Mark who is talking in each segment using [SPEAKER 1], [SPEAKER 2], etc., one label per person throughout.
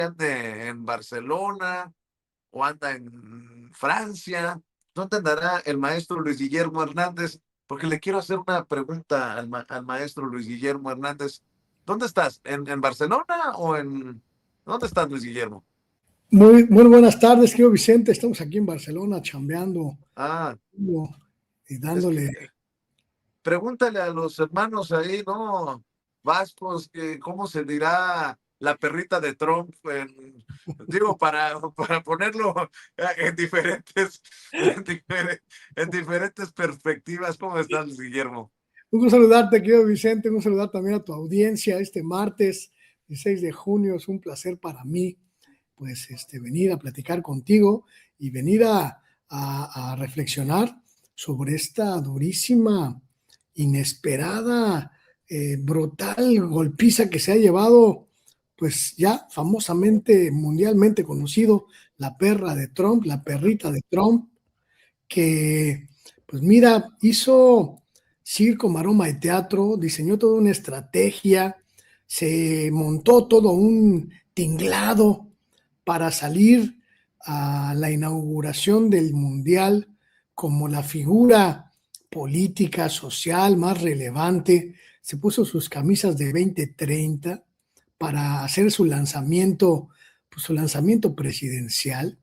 [SPEAKER 1] ande en Barcelona o anda en Francia. ¿Dónde andará el maestro Luis Guillermo Hernández? Porque le quiero hacer una pregunta al maestro Luis Guillermo Hernández. ¿Dónde estás? ¿En Barcelona o en... ¿Dónde estás, Luis Guillermo?
[SPEAKER 2] Muy buenas tardes, querido Vicente. Estamos aquí en Barcelona chambeando
[SPEAKER 1] Ah,
[SPEAKER 2] y
[SPEAKER 1] es que
[SPEAKER 2] dándole.
[SPEAKER 1] pregúntale a los hermanos ahí, ¿no? Vascos, que cómo se dirá la perrita de Trump, digo, para ponerlo en diferentes, en diferentes perspectivas. ¿Cómo estás, Guillermo?
[SPEAKER 2] Un gusto saludarte, querido Vicente. Un saludar también a tu audiencia este martes, 16 de junio. Es un placer para mí, pues, venir a platicar contigo y venir a reflexionar sobre esta durísima, inesperada, brutal golpiza que se ha llevado, pues ya famosamente, mundialmente conocido, la perra de Trump, la perrita de Trump, que, pues mira, hizo circo, maroma y teatro, diseñó toda una estrategia, se montó todo un tinglado para salir a la inauguración del Mundial como la figura política, social más relevante. Se puso sus camisas de 2030 para hacer su lanzamiento, pues, su lanzamiento presidencial.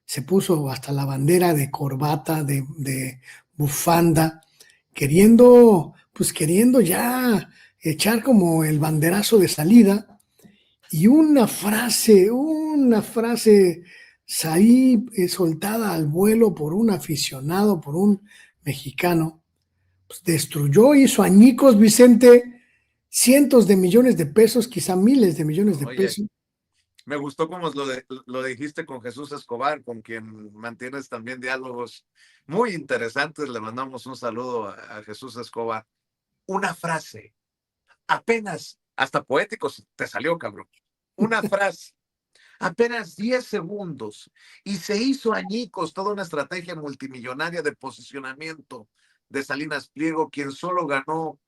[SPEAKER 2] Se puso hasta la bandera de corbata, de bufanda, queriendo ya echar como el banderazo de salida. Y una frase ahí soltada al vuelo por un aficionado, por un mexicano, pues destruyó, hizo añicos, Vicente, cientos de millones de pesos, quizá miles de millones de
[SPEAKER 1] Oye,
[SPEAKER 2] pesos.
[SPEAKER 1] me gustó como lo dijiste con Jesús Escobar, con quien mantienes también diálogos muy interesantes. Le mandamos un saludo a Jesús Escobar. Una frase, apenas, hasta poético te salió, cabrón. Una frase, apenas 10 segundos, y se hizo añicos toda una estrategia multimillonaria de posicionamiento de Salinas Pliego, quien solo ganó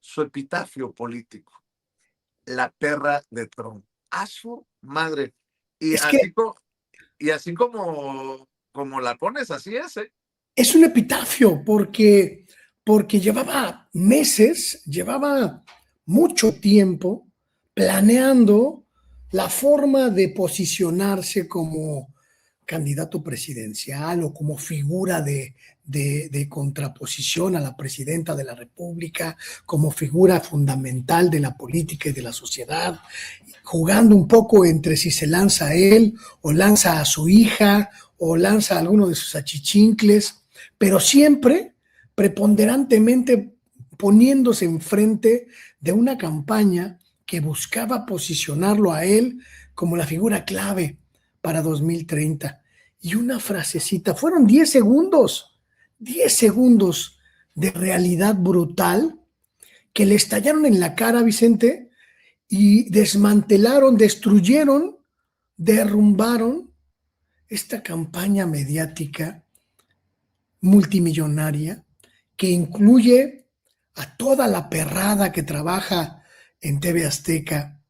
[SPEAKER 1] su epitafio político, la perra de Trump. A su madre. Y
[SPEAKER 2] Es que
[SPEAKER 1] así, y así como la pones, así es, ¿eh?
[SPEAKER 2] es un epitafio porque llevaba meses, llevaba mucho tiempo planeando la forma de posicionarse como candidato presidencial o como figura de contraposición a la presidenta de la República, como figura fundamental de la política y de la sociedad, jugando un poco entre si se lanza a él o lanza a su hija o lanza a alguno de sus achichincles, pero siempre preponderantemente poniéndose enfrente de una campaña que buscaba posicionarlo a él como la figura clave para 2030. Y una frasecita, fueron 10 segundos de realidad brutal que le estallaron en la cara, Vicente, y desmantelaron, destruyeron, derrumbaron esta campaña mediática multimillonaria que incluye a toda la perrada que trabaja en TV Azteca,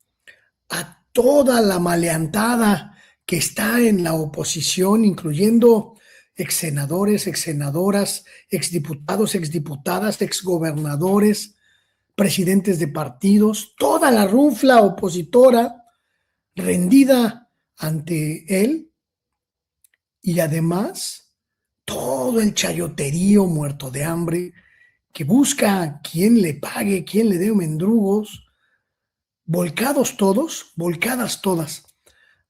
[SPEAKER 2] a toda la maleantada que está en la oposición, incluyendo ex senadores, ex senadoras, exdiputados, exdiputadas, exgobernadores, presidentes de partidos, toda la rufla opositora rendida ante él, y además todo el chayoterío muerto de hambre que busca quien le pague, quien le dé mendrugos, volcados todos, volcadas todas,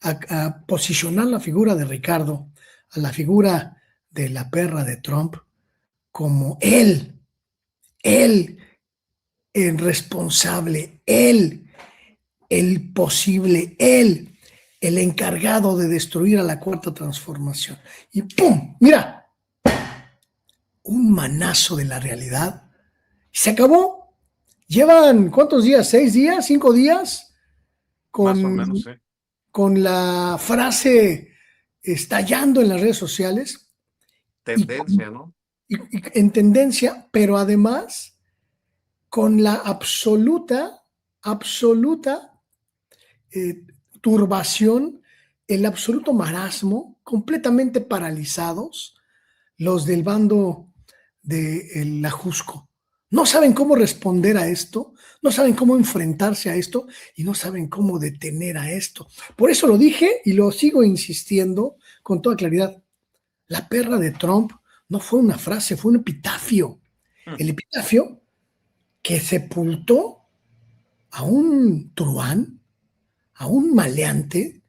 [SPEAKER 2] a posicionar la figura de Ricardo, a la figura de la perra de Trump, como él, el responsable, él, el posible, él, el encargado de destruir a la cuarta transformación. Y ¡pum! Mira, un manazo de la realidad. Se acabó. Llevan, ¿cuántos días? ¿6 días? ¿5 días?
[SPEAKER 1] Más o menos,
[SPEAKER 2] Con,
[SPEAKER 1] sí.
[SPEAKER 2] con la frase estallando en las redes sociales y,
[SPEAKER 1] Tendencia, ¿no?
[SPEAKER 2] y en tendencia, pero además con la absoluta eh, turbación, el absoluto marasmo, completamente paralizados los del bando de la Jusco. No saben cómo responder a esto, no saben cómo enfrentarse a esto y no saben cómo detener a esto. Por eso lo dije y lo sigo insistiendo con toda claridad. La perra de Trump no fue una frase, fue un epitafio. El epitafio que sepultó a un truán, a un maleante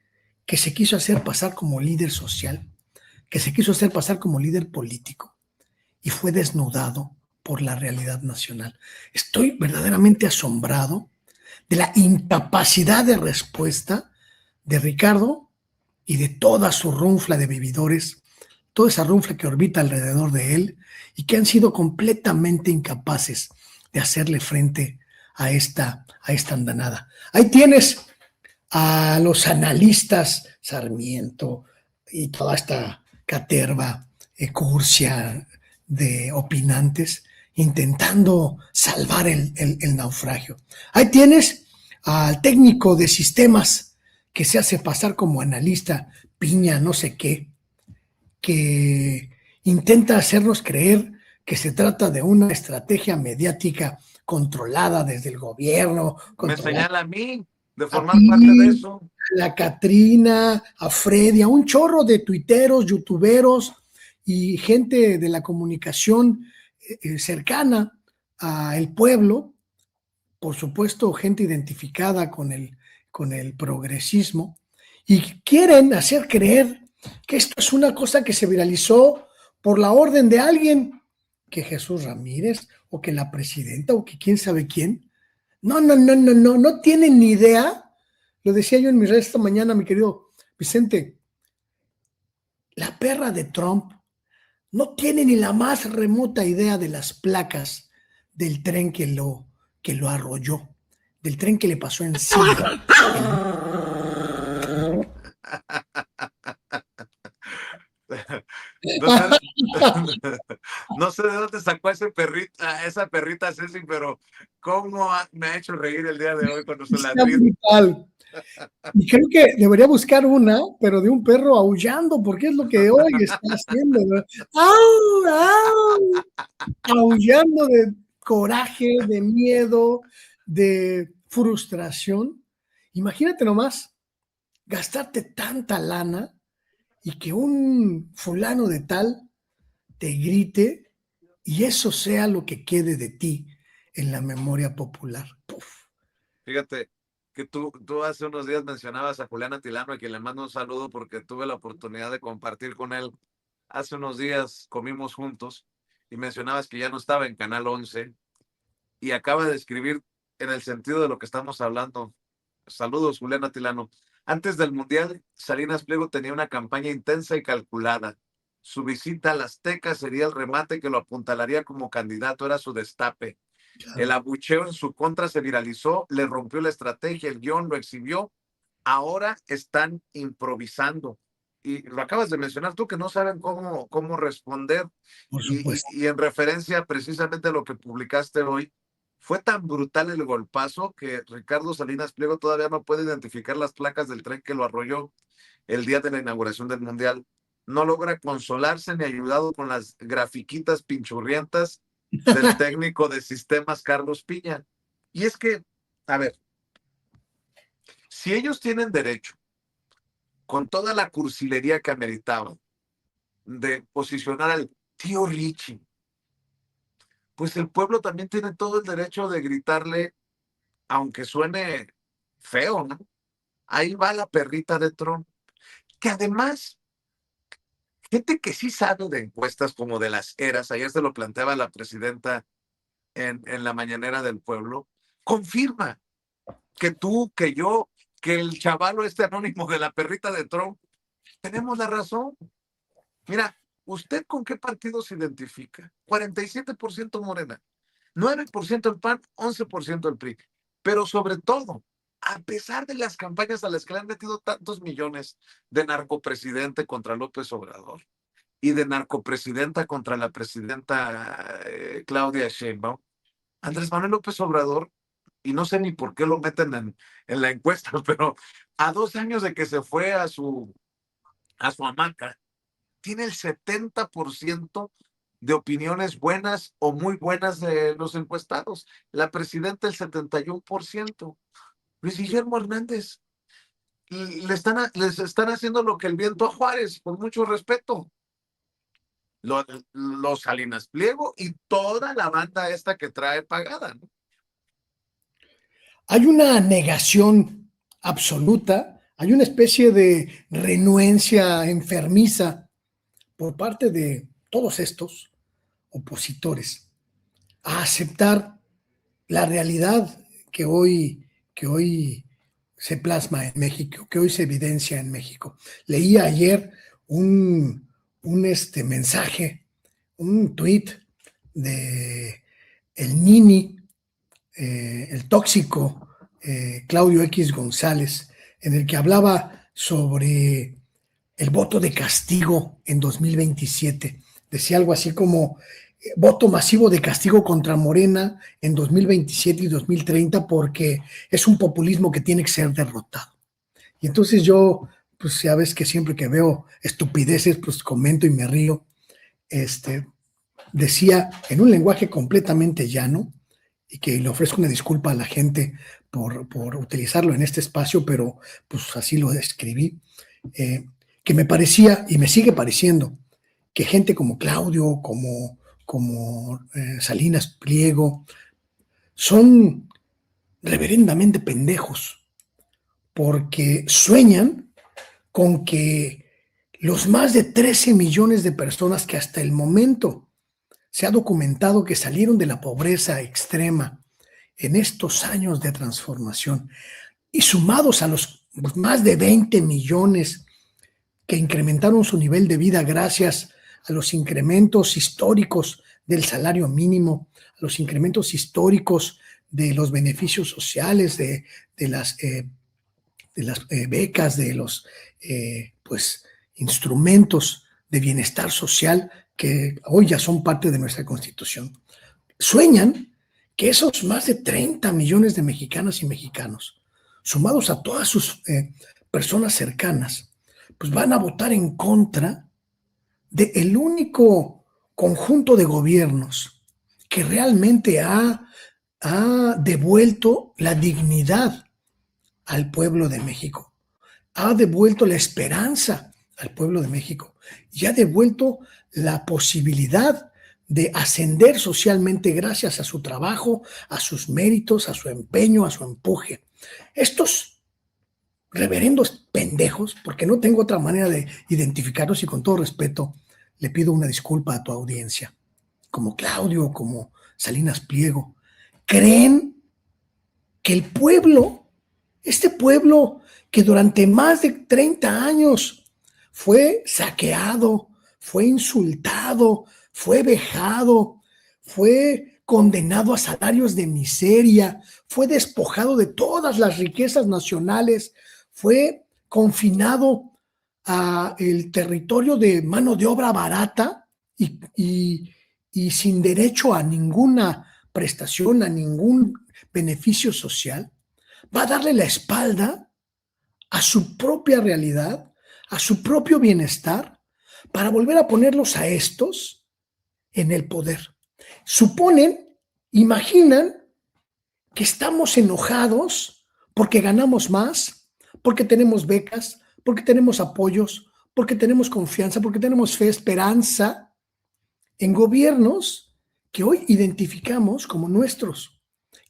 [SPEAKER 2] que se quiso hacer pasar como líder social, que se quiso hacer pasar como líder político y fue desnudado por la realidad nacional. Estoy verdaderamente asombrado de la incapacidad de respuesta de Ricardo y de toda su runfla de vividores, toda esa runfla que orbita alrededor de él y que han sido completamente incapaces de hacerle frente a esta andanada. Ahí tienes a los analistas Sarmiento y toda esta caterva cursia de opinantes intentando salvar el naufragio. Ahí tienes al técnico de sistemas que se hace pasar como analista, Piña, no sé qué, que intenta hacernos creer que se trata de una estrategia mediática controlada desde el gobierno,
[SPEAKER 1] Me
[SPEAKER 2] controlada
[SPEAKER 1] señala a mí de
[SPEAKER 2] a
[SPEAKER 1] formar parte de
[SPEAKER 2] ti,
[SPEAKER 1] eso.
[SPEAKER 2] a la Catrina, a Freddy, a un chorro de tuiteros, youtuberos y gente de la comunicación cercana al pueblo, por supuesto, gente identificada con el progresismo, y quieren hacer creer que esto es una cosa que se viralizó por la orden de alguien, que Jesús Ramírez, o que la presidenta, o que quién sabe quién. No, no, no, no, no, no tienen ni idea. Lo decía yo en mis redes esta mañana, mi querido Vicente. La perra de Trump no tiene ni la más remota idea de las placas del tren que lo arrolló, del tren que le pasó encima.
[SPEAKER 1] No sé, no sé de dónde sacó esa perrita Ceci, pero me ha hecho reír el día de hoy con su
[SPEAKER 2] Está
[SPEAKER 1] ladrido.
[SPEAKER 2] brutal. Y creo que debería buscar una, pero de un perro aullando, porque es lo que hoy está haciendo, ¿no? ¡Au, au! Aullando de coraje, de miedo, de frustración. Imagínate nomás gastarte tanta lana y que un fulano de tal te grite y eso sea lo que quede de ti en la memoria popular. Puf.
[SPEAKER 1] Fíjate que tú hace unos días mencionabas a Julián Atilano, a quien le mando un saludo porque tuve la oportunidad de compartir con él. Hace unos días comimos juntos y mencionabas que ya no estaba en Canal 11 y acaba de escribir en el sentido de lo que estamos hablando. Saludos, Julián Atilano. Antes del Mundial, Salinas Pliego tenía una campaña intensa y calculada. Su visita al Azteca sería el remate que lo apuntalaría como candidato, era su destape. El
[SPEAKER 2] Claro,
[SPEAKER 1] abucheo en su contra se viralizó, le rompió la estrategia, el guión lo exhibió. Ahora están improvisando. Y lo acabas de mencionar tú, que no saben cómo responder.
[SPEAKER 2] por supuesto.
[SPEAKER 1] Y en referencia precisamente a lo que publicaste hoy, fue tan brutal el golpazo que Ricardo Salinas Pliego todavía no puede identificar las placas del tren que lo arrolló el día de la inauguración del Mundial. No logra consolarse ni ayudado con las grafiquitas pinchurrientas del técnico de sistemas Carlos Piña. Y es que, a ver, si ellos tienen derecho, con toda la cursilería que ameritaban, de posicionar al tío Richie, pues el pueblo también tiene todo el derecho de gritarle, aunque suene feo, ¿no? Ahí va la perrita de Trump, que además, gente que sí sabe de encuestas como de las eras, ayer se lo planteaba la presidenta en la mañanera del pueblo, confirma que tú, que yo, que el chavalo este anónimo de la perrita de Trump, tenemos la razón. Mira, ¿usted con qué partido se identifica? 47% Morena, 9% el PAN, 11% el PRI. Pero sobre todo, a pesar de las campañas a las que le han metido tantos millones de narcopresidente contra López Obrador y de narcopresidenta contra la presidenta Claudia Sheinbaum, Andrés Manuel López Obrador y no sé ni por qué lo meten en la encuesta, pero a 2 años de que se fue a su hamaca, tiene el 70% de opiniones buenas o muy buenas de los encuestados. La presidenta el 71%. Luis Guillermo Hernández, les están haciendo lo que el viento a Juárez, con mucho respeto. Los Salinas Pliego y toda la banda esta que trae pagada, ¿no?
[SPEAKER 2] Hay una negación absoluta, hay una especie de renuencia enfermiza por parte de todos estos opositores a aceptar la realidad que hoy se plasma en México, que hoy se evidencia en México. Leí ayer un mensaje, un tuit de el Nini, el tóxico Claudio X González, en el que hablaba sobre el voto de castigo en 2027. Decía algo así como voto masivo de castigo contra Morena en 2027 y 2030 porque es un populismo que tiene que ser derrotado. Y entonces yo, pues ya ves que siempre que veo estupideces, pues comento y me río. Decía en un lenguaje completamente llano, y que le ofrezco una disculpa a la gente por utilizarlo en este espacio, pero pues así lo describí, que me parecía y me sigue pareciendo que gente como Claudio, como Salinas Pliego, son reverendamente pendejos, porque sueñan con que los más de 13 millones de personas que hasta el momento se ha documentado que salieron de la pobreza extrema en estos años de transformación y sumados a los más de 20 millones que incrementaron su nivel de vida gracias a los incrementos históricos del salario mínimo, a los incrementos históricos de los beneficios sociales, de las becas, de los pues, instrumentos de bienestar social que hoy ya son parte de nuestra Constitución. Sueñan que esos más de 30 millones de mexicanas y mexicanos, sumados a todas sus personas cercanas, pues van a votar en contra del único conjunto de gobiernos que realmente ha devuelto la dignidad al pueblo de México, ha devuelto la esperanza al pueblo de México y ha devuelto la posibilidad de ascender socialmente gracias a su trabajo, a sus méritos, a su empeño, a su empuje. Estos reverendos pendejos, porque no tengo otra manera de identificarlos y con todo respeto le pido una disculpa a tu audiencia, como Claudio, como Salinas Pliego, creen que el pueblo, este pueblo que durante más de 30 años fue saqueado, fue insultado, fue vejado, fue condenado a salarios de miseria, fue despojado de todas las riquezas nacionales, fue confinado a el territorio de mano de obra barata y sin derecho a ninguna prestación, a ningún beneficio social, va a darle la espalda a su propia realidad, a su propio bienestar, para volver a ponerlos a estos en el poder. Suponen, imaginan que estamos enojados porque ganamos más, porque tenemos becas, porque tenemos apoyos, porque tenemos confianza, porque tenemos fe, esperanza en gobiernos que hoy identificamos como nuestros,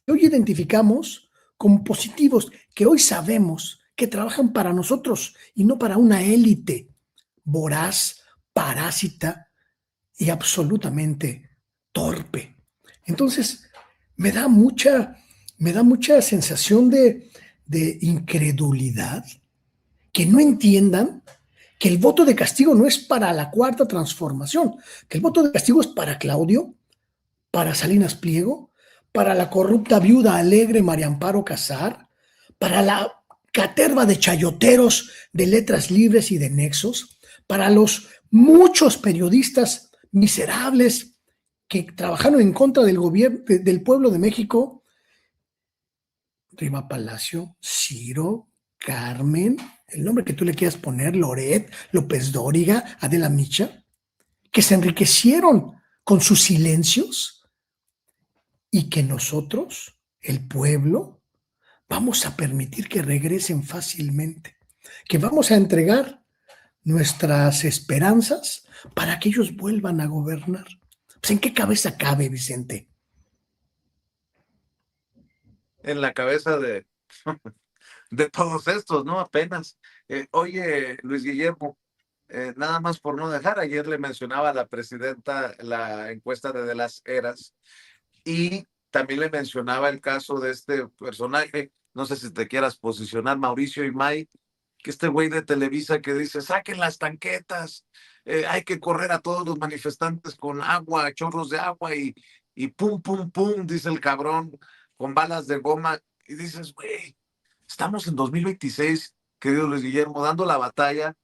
[SPEAKER 2] que hoy identificamos como positivos, que hoy sabemos que trabajan para nosotros y no para una élite voraz, parásita y absolutamente torpe. Entonces, me da mucha sensación de incredulidad, que no entiendan que el voto de castigo no es para la cuarta transformación, que el voto de castigo es para Claudio, para Salinas Pliego, para la corrupta viuda alegre María Amparo Casar, para la caterva de chayoteros de Letras Libres y de Nexos, para los muchos periodistas miserables que trabajaron en contra del gobierno, del pueblo de México, Riva Palacio, Ciro, Carmen, el nombre que tú le quieras poner, Loret, López Dóriga, Adela Micha, que se enriquecieron con sus silencios y que nosotros, el pueblo, vamos a permitir que regresen fácilmente, que vamos a entregar nuestras esperanzas para que ellos vuelvan a gobernar. Pues, ¿en qué cabeza cabe, Vicente?
[SPEAKER 1] En la cabeza de todos estos, ¿no? Apenas. Oye, Luis Guillermo, nada más por no dejar, ayer le mencionaba a la presidenta la encuesta de las Eras y también le mencionaba el caso de este personaje, no sé si te quieras posicionar, Mauricio Imay, que este güey de Televisa que dice, saquen las tanquetas, hay que correr a todos los manifestantes con agua, chorros de agua y pum, pum, pum, dice el cabrón, con balas de goma. Y dices, güey, estamos en 2026, querido Luis Guillermo, dando la batalla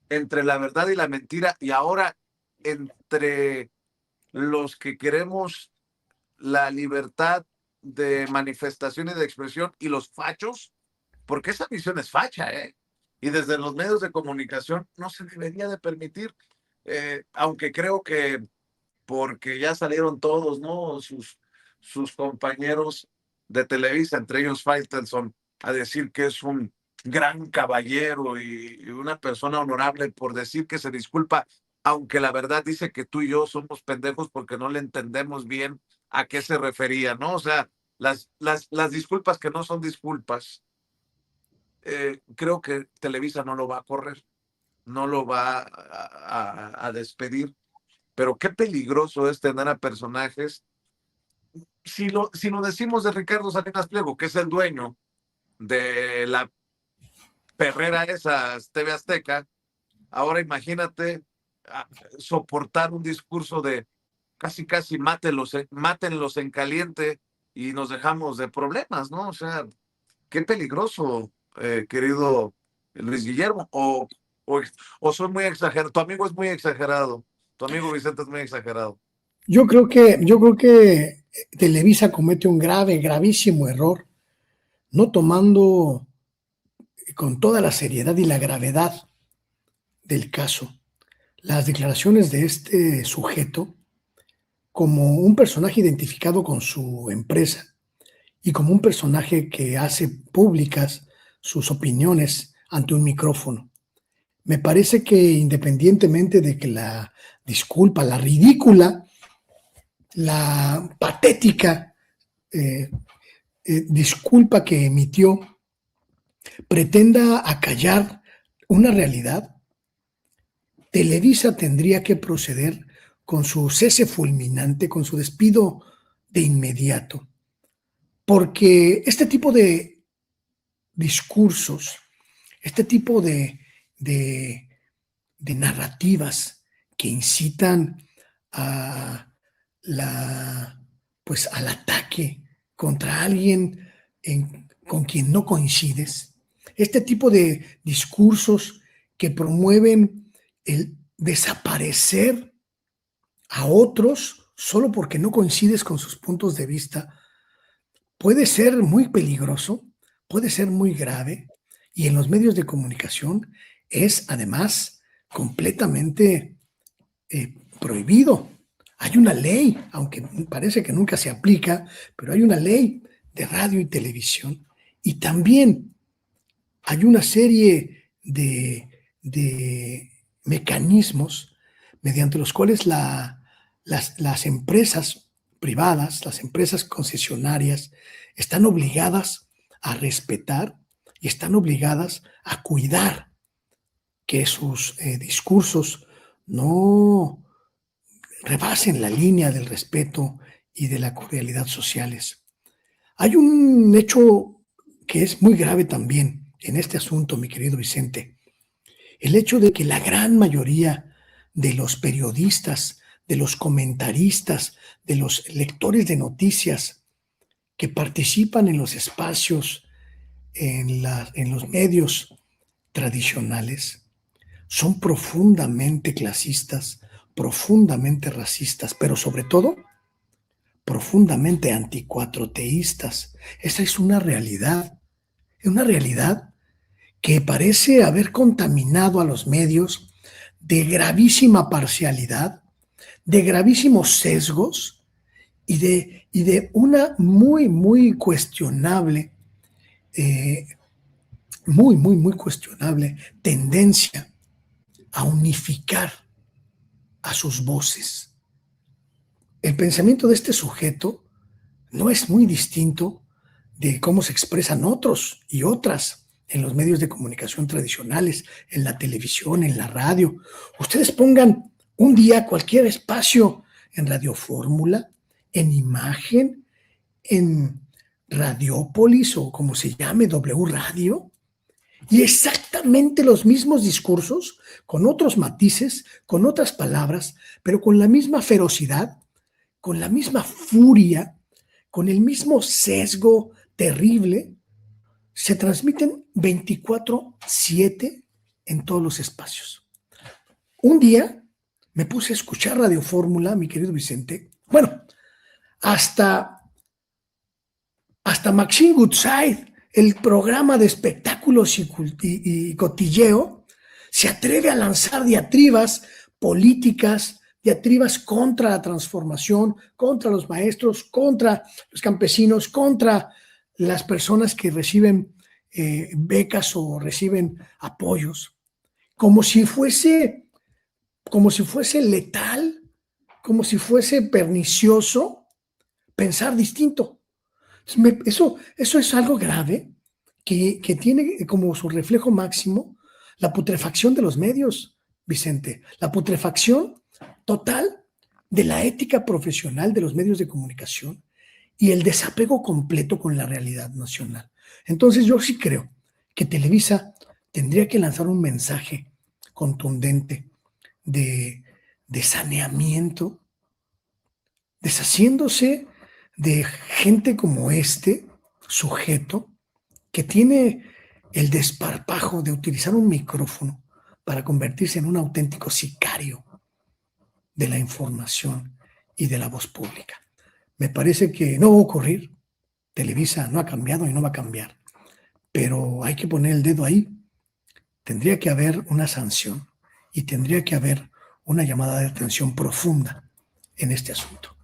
[SPEAKER 1] entre la verdad y la mentira y ahora entre los que queremos la libertad de manifestación y de expresión y los fachos, porque esa visión es facha, ¿eh? Y desde los medios de comunicación no se debería de permitir, aunque creo que porque ya salieron todos, ¿no? Sus compañeros de Televisa, entre ellos Faitelson, a decir que es un gran caballero y una persona honorable por decir que se disculpa, aunque la verdad dice que tú y yo somos pendejos porque no le entendemos bien a qué se refería, ¿no? O sea, las disculpas que no son disculpas, creo que Televisa no lo va a correr, no lo va a despedir, pero qué peligroso es tener a personajes. Si lo decimos de Ricardo Salinas Pliego, que es el dueño de la perrera esa TV Azteca, ahora imagínate soportar un discurso de casi mátenlos en caliente y nos dejamos de problemas, ¿no? O sea, qué peligroso, querido Luis Guillermo, o soy muy exagerado, tu amigo es muy exagerado, tu amigo Vicente es muy exagerado.
[SPEAKER 2] Yo creo que Televisa comete un gravísimo error, no tomando con toda la seriedad y la gravedad del caso las declaraciones de este sujeto como un personaje identificado con su empresa y como un personaje que hace públicas sus opiniones ante un micrófono. Me parece que independientemente de que la disculpa, la ridícula, la patética disculpa que emitió pretenda acallar una realidad, Televisa tendría que proceder con su cese fulminante, con su despido de inmediato, porque este tipo de discursos, este tipo de narrativas que incitan a pues al ataque contra alguien con quien no coincides, este tipo de discursos que promueven el desaparecer a otros solo porque no coincides con sus puntos de vista, puede ser muy peligroso, puede ser muy grave, y en los medios de comunicación es además completamente prohibido. Hay una ley, aunque parece que nunca se aplica, pero hay una ley de radio y televisión, y también hay una serie de mecanismos mediante los cuales las empresas privadas, las empresas concesionarias, están obligadas a respetar y están obligadas a cuidar que sus discursos no rebasen la línea del respeto y de la cordialidad sociales. Hay un hecho que es muy grave también en este asunto, mi querido Vicente. El hecho de que la gran mayoría de los periodistas, de los comentaristas, de los lectores de noticias que participan en los espacios, en los medios tradicionales, son profundamente clasistas, profundamente racistas, pero sobre todo profundamente anticuatroteístas. Esa es una realidad que parece haber contaminado a los medios de gravísima parcialidad, de gravísimos sesgos y de una muy cuestionable, eh, muy cuestionable tendencia a unificar a sus voces. El pensamiento de este sujeto no es muy distinto de cómo se expresan otros y otras en los medios de comunicación tradicionales, en la televisión, en la radio. Ustedes pongan un día cualquier espacio en Radio Fórmula, en Imagen, en Radiópolis o como se llame, W Radio, y exactamente los mismos discursos, con otros matices, con otras palabras, pero con la misma ferocidad, con la misma furia, con el mismo sesgo terrible, se transmiten 24/7 en todos los espacios. Un día me puse a escuchar Radio Fórmula, mi querido Vicente. Bueno, hasta, hasta Maxine Goodside, el programa de espectáculos y cotilleo, se atreve a lanzar diatribas políticas, diatribas contra la transformación, contra los maestros, contra los campesinos, contra las personas que reciben becas o reciben apoyos, como si fuese, como si fuese letal, como si fuese pernicioso pensar distinto. Eso es algo grave que tiene como su reflejo máximo la putrefacción de los medios, Vicente, la putrefacción total de la ética profesional de los medios de comunicación y el desapego completo con la realidad nacional. Entonces yo sí creo que Televisa tendría que lanzar un mensaje contundente de saneamiento, deshaciéndose de gente como este sujeto que tiene el desparpajo de utilizar un micrófono para convertirse en un auténtico sicario de la información y de la voz pública. Me parece que no va a ocurrir. Televisa no ha cambiado y no va a cambiar, pero hay que poner el dedo ahí. Tendría que haber una sanción y tendría que haber una llamada de atención profunda en este asunto.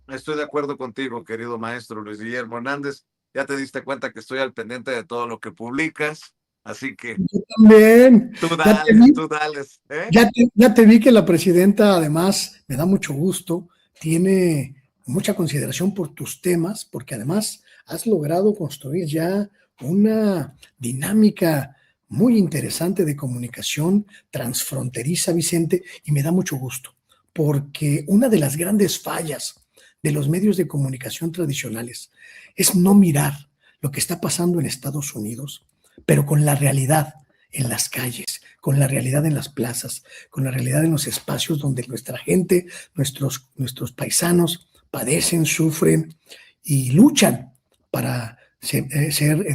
[SPEAKER 1] Estoy de acuerdo contigo, querido maestro Luis Guillermo Hernández. Ya te diste cuenta que estoy al pendiente de todo lo que publicas, así que
[SPEAKER 2] Yo también.
[SPEAKER 1] tú dales, ¿eh?
[SPEAKER 2] Ya te vi que la presidenta, además, me da mucho gusto, tiene mucha consideración por tus temas, porque además has logrado construir ya una dinámica muy interesante de comunicación transfronteriza, Vicente, y me da mucho gusto, porque una de las grandes fallas de los medios de comunicación tradicionales es no mirar lo que está pasando en Estados Unidos, pero con la realidad en las calles, con la realidad en las plazas, con la realidad en los espacios donde nuestra gente, nuestros paisanos padecen, sufren y luchan para ser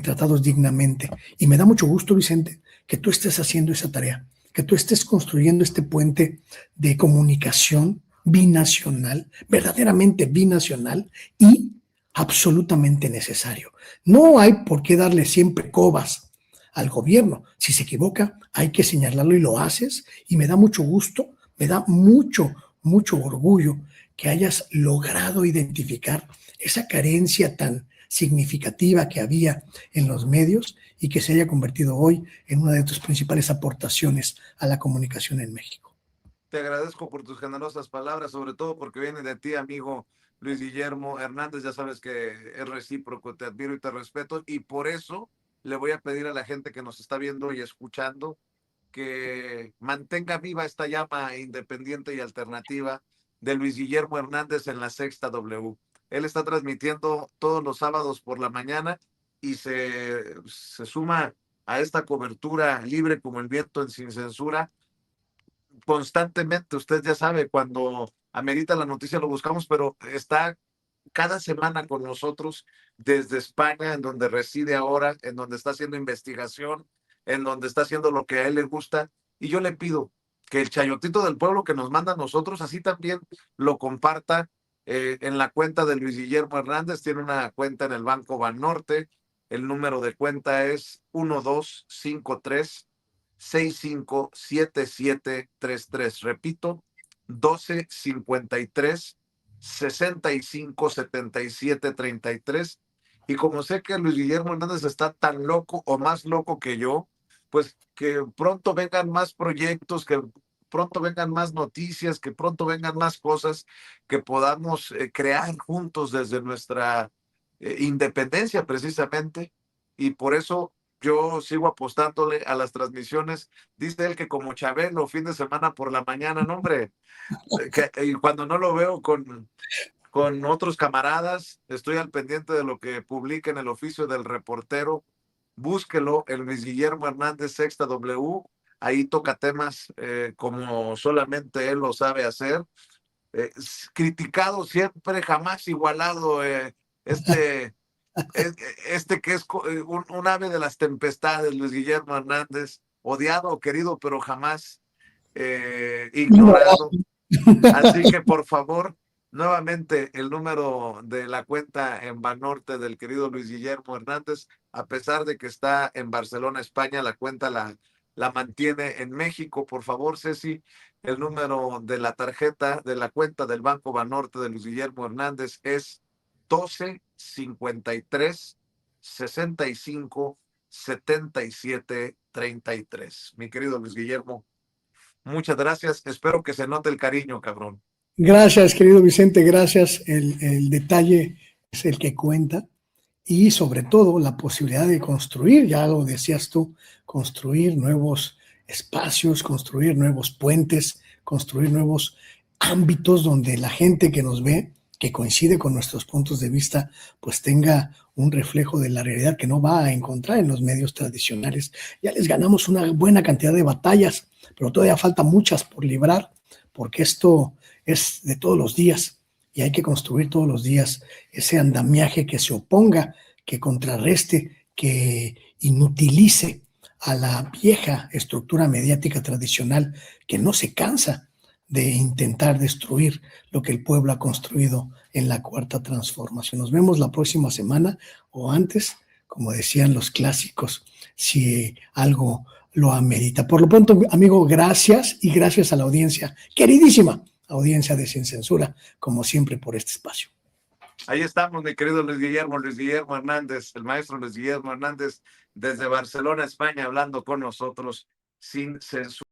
[SPEAKER 2] tratados dignamente. Y me da mucho gusto, Vicente, que tú estés haciendo esa tarea, que tú estés construyendo este puente de comunicación binacional, verdaderamente binacional y absolutamente necesario. No hay por qué darle siempre cobas al gobierno. Si se equivoca, hay que señalarlo y lo haces. Y me da mucho gusto, me da mucho orgullo que hayas logrado identificar esa carencia tan significativa que había en los medios y que se haya convertido hoy en una de tus principales aportaciones a la comunicación en México.
[SPEAKER 1] Te agradezco por tus generosas palabras, sobre todo porque viene de ti, amigo Luis Guillermo Hernández. Ya sabes que es recíproco, te admiro y te respeto, y por eso le voy a pedir a la gente que nos está viendo y escuchando que mantenga viva esta llama independiente y alternativa de Luis Guillermo Hernández en la Sexta W. Él está transmitiendo todos los sábados por la mañana y se suma a esta cobertura libre como el viento en Sin Censura constantemente. Usted ya sabe, cuando amerita la noticia lo buscamos, pero está cada semana con nosotros desde España, en donde reside ahora, en donde está haciendo investigación, en donde está haciendo lo que a él le gusta. Y yo le pido que el chayotito del pueblo que nos manda a nosotros, así también lo comparta En la cuenta de Luis Guillermo Hernández tiene una cuenta en el Banco Banorte. El número de cuenta es 1253-657733. Repito, 1253-657733. Y como sé que Luis Guillermo Hernández está tan loco o más loco que yo, pues que pronto vengan más proyectos, que pronto vengan más noticias, que pronto vengan más cosas que podamos crear juntos desde nuestra independencia precisamente. Y por eso yo sigo apostándole a las transmisiones. Dice él que como Chabelo, fin de semana por la mañana, no hombre, y cuando no lo veo con otros camaradas, estoy al pendiente de lo que publica en el oficio del reportero. Búsquelo, el Luis Guillermo Hernández Sexta W. Ahí toca temas como solamente él lo sabe hacer. Criticado siempre, jamás igualado. Este, eh, este que es un ave de las tempestades, Luis Guillermo Hernández, odiado, querido, pero jamás ignorado. Así que por favor, nuevamente el número de la cuenta en Banorte del querido Luis Guillermo Hernández, a pesar de que está en Barcelona, España, la cuenta la mantiene en México. Por favor, Ceci, el número de la tarjeta de la cuenta del Banco Banorte de Luis Guillermo Hernández es 1253-657733. Mi querido Luis Guillermo, muchas gracias. Espero que se note el cariño, cabrón.
[SPEAKER 2] Gracias, querido Vicente, gracias. El detalle es el que cuenta y sobre todo la posibilidad de construir, ya lo decías tú, construir nuevos espacios, construir nuevos puentes, construir nuevos ámbitos donde la gente que nos ve, que coincide con nuestros puntos de vista, pues tenga un reflejo de la realidad que no va a encontrar en los medios tradicionales. Ya les ganamos una buena cantidad de batallas, pero todavía falta muchas por librar, porque esto es de todos los días y hay que construir todos los días ese andamiaje que se oponga, que contrarreste, que inutilice a la vieja estructura mediática tradicional que no se cansa de intentar destruir lo que el pueblo ha construido en la cuarta transformación. Nos vemos la próxima semana o antes, como decían los clásicos, si algo lo amerita. Por lo pronto, amigo, gracias y gracias a la audiencia, queridísima audiencia de Sin Censura, como siempre por este espacio.
[SPEAKER 1] Ahí estamos, mi querido Luis Guillermo Hernández, el maestro Luis Guillermo Hernández, desde Barcelona, España, hablando con nosotros sin censura.